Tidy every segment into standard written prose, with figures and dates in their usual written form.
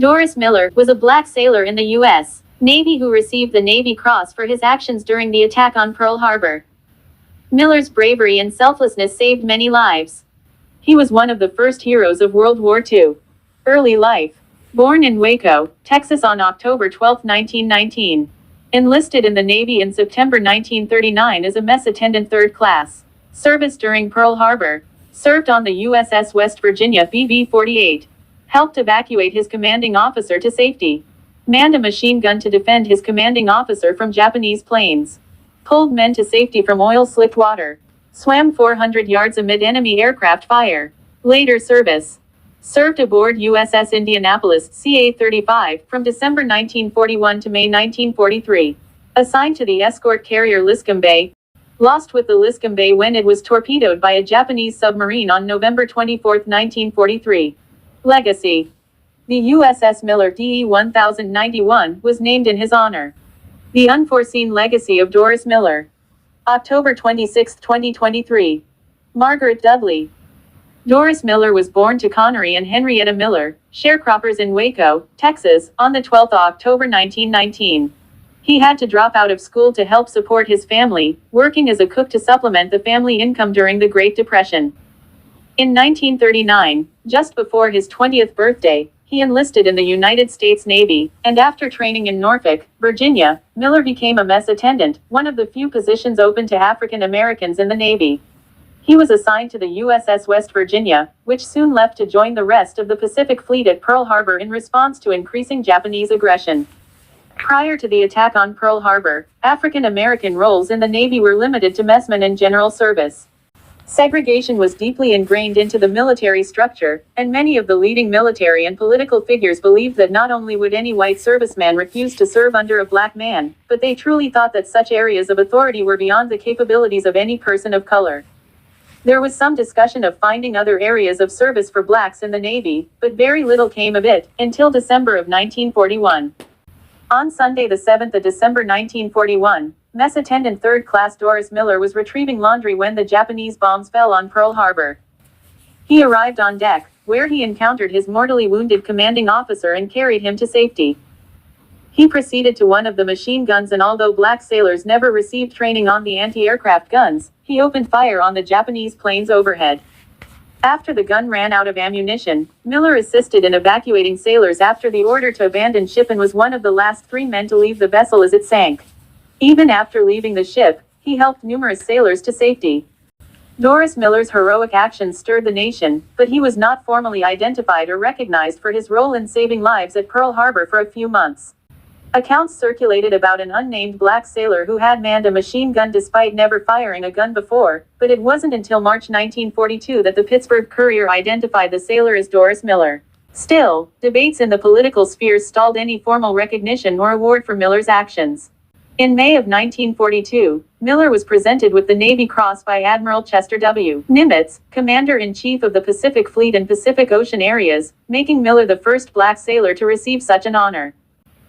Doris Miller was a black sailor in the U.S. Navy who received the Navy Cross for his actions during the attack on Pearl Harbor. Miller's bravery and selflessness saved many lives. He was one of the first heroes of World War II. Early life. Born in Waco, Texas on October 12, 1919. Enlisted in the Navy in September 1939 as a mess attendant 3rd class. Service during Pearl Harbor. Served on the USS West Virginia BB-48. Helped evacuate his commanding officer to safety. Manned a machine gun to defend his commanding officer from Japanese planes. Pulled men to safety from oil-slicked water. Swam 400 yards amid enemy aircraft fire. Later service. Served aboard USS Indianapolis CA-35 from December 1941 to May 1943. Assigned to the escort carrier Liscombe. Lost with the Liscombe when it was torpedoed by a Japanese submarine on November 24, 1943. Legacy. The USS Miller DE-1091 was named in his honor. The unforeseen legacy of Doris Miller. October 26, 2023. Margaret Dudley. Doris Miller was born to Connery and Henrietta Miller, sharecroppers in Waco, Texas, on the 12th of October 1919. He had to drop out of school to help support his family, working as a cook to supplement the family income during the Great Depression. In 1939, just before his 20th birthday, he enlisted in the United States Navy, and after training in Norfolk, Virginia, Miller became a mess attendant, one of the few positions open to African Americans in the Navy. He was assigned to the USS West Virginia, which soon left to join the rest of the Pacific Fleet at Pearl Harbor in response to increasing Japanese aggression. Prior to the attack on Pearl Harbor, African American roles in the Navy were limited to messmen and general service. Segregation was deeply ingrained into the military structure, and many of the leading military and political figures believed that not only would any white serviceman refuse to serve under a black man, but they truly thought that such areas of authority were beyond the capabilities of any person of color. There was some discussion of finding other areas of service for blacks in the Navy, but very little came of it, until December of 1941. On Sunday the 7th of December 1941, Mess Attendant 3rd Class Doris Miller was retrieving laundry when the Japanese bombs fell on Pearl Harbor. He arrived on deck, where he encountered his mortally wounded commanding officer and carried him to safety. He proceeded to one of the machine guns, and although black sailors never received training on the anti-aircraft guns, he opened fire on the Japanese planes overhead. After the gun ran out of ammunition, Miller assisted in evacuating sailors after the order to abandon ship and was one of the last 3 men to leave the vessel as it sank. Even after leaving the ship, he helped numerous sailors to safety. Doris Miller's heroic actions stirred the nation, but he was not formally identified or recognized for his role in saving lives at Pearl Harbor for a few months. Accounts circulated about an unnamed black sailor who had manned a machine gun despite never firing a gun before, but it wasn't until March 1942 that the Pittsburgh Courier identified the sailor as Doris Miller. Still, debates in the political spheres stalled any formal recognition or award for Miller's actions. In May of 1942, Miller was presented with the Navy Cross by Admiral Chester W. Nimitz, Commander-in-Chief of the Pacific Fleet and Pacific Ocean areas, making Miller the first black sailor to receive such an honor.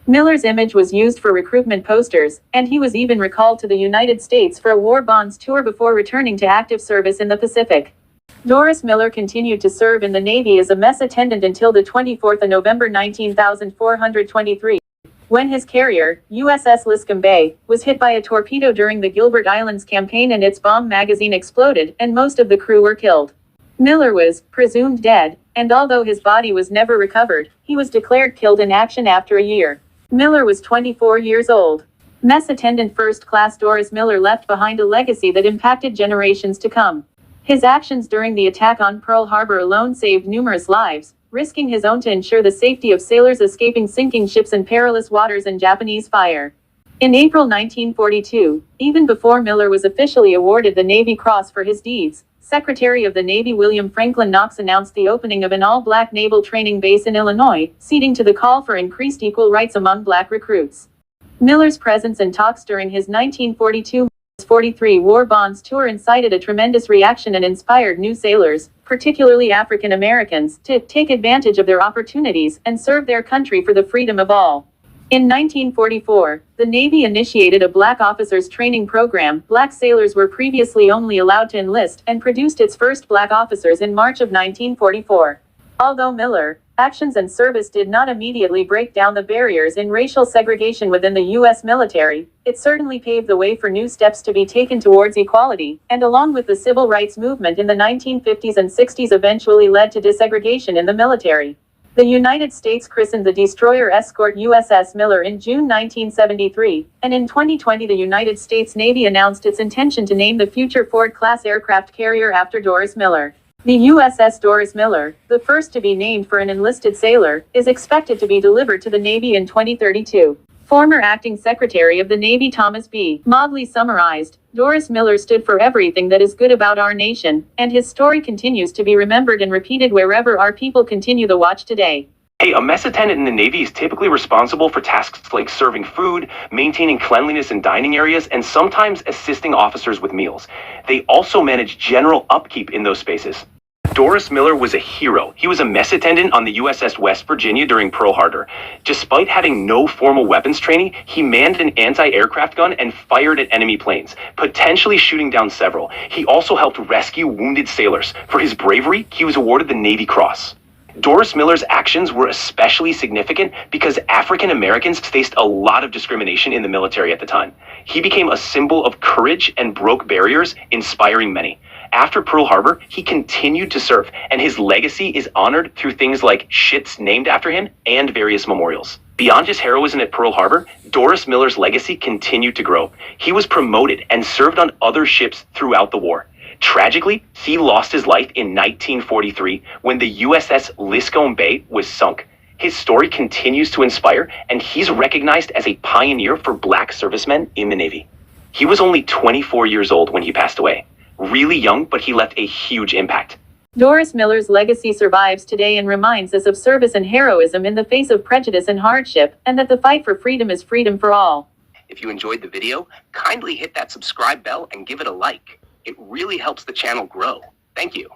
Miller's image was used for recruitment posters, and he was even recalled to the United States for a war bonds tour before returning to active service in the Pacific. Doris Miller continued to serve in the Navy as a mess attendant until the 24th of November 1923. When his carrier, USS Liscombe, was hit by a torpedo during the Gilbert Islands campaign and its bomb magazine exploded, and most of the crew were killed. Miller was presumed dead, and although his body was never recovered, he was declared killed in action after a year. Miller was 24 years old. Mess Attendant 1st Class Doris Miller left behind a legacy that impacted generations to come. His actions during the attack on Pearl Harbor alone saved numerous lives, risking his own to ensure the safety of sailors escaping sinking ships in perilous waters and Japanese fire. In April 1942, even before Miller was officially awarded the Navy Cross for his deeds, Secretary of the Navy William Franklin Knox announced the opening of an all-black naval training base in Illinois, ceding to the call for increased equal rights among black recruits. Miller's presence and talks during his 1942-43 war bonds tour incited a tremendous reaction and inspired new sailors, particularly African Americans, to take advantage of their opportunities and serve their country for the freedom of all. In 1944, the Navy initiated a black officers training program. Black sailors were previously only allowed to enlist, and produced its first black officers in March of 1944. Although Miller, actions and service did not immediately break down the barriers in racial segregation within the U.S. military, it certainly paved the way for new steps to be taken towards equality, and along with the civil rights movement in the 1950s and 60s eventually led to desegregation in the military. The United States christened the destroyer escort USS Miller in June 1973, and in 2020 the United States Navy announced its intention to name the future Ford-class aircraft carrier after Doris Miller. The USS Doris Miller, the first to be named for an enlisted sailor, is expected to be delivered to the Navy in 2032. Former Acting Secretary of the Navy Thomas B. Maudley summarized, Doris Miller stood for everything that is good about our nation, and his story continues to be remembered and repeated wherever our people continue the watch today. Hey, a mess attendant in the Navy is typically responsible for tasks like serving food, maintaining cleanliness in dining areas, and sometimes assisting officers with meals. They also manage general upkeep in those spaces. Doris Miller was a hero. He was a mess attendant on the USS West Virginia during Pearl Harbor. Despite having no formal weapons training, he manned an anti-aircraft gun and fired at enemy planes, potentially shooting down several. He also helped rescue wounded sailors. For his bravery, he was awarded the Navy Cross. Doris Miller's actions were especially significant because African Americans faced a lot of discrimination in the military at the time. He became a symbol of courage and broke barriers, inspiring many. After Pearl Harbor, he continued to serve, and his legacy is honored through things like ships named after him and various memorials. Beyond his heroism at Pearl Harbor, Doris Miller's legacy continued to grow. He was promoted and served on other ships throughout the war. Tragically, he lost his life in 1943 when the USS Liscome Bay was sunk. His story continues to inspire, and he's recognized as a pioneer for Black servicemen in the Navy. He was only 24 years old when he passed away. Really young, but he left a huge impact. Doris Miller's legacy survives today and reminds us of service and heroism in the face of prejudice and hardship, and that the fight for freedom is freedom for all. If you enjoyed the video, kindly hit that subscribe bell and give it a like. It really helps the channel grow. Thank you.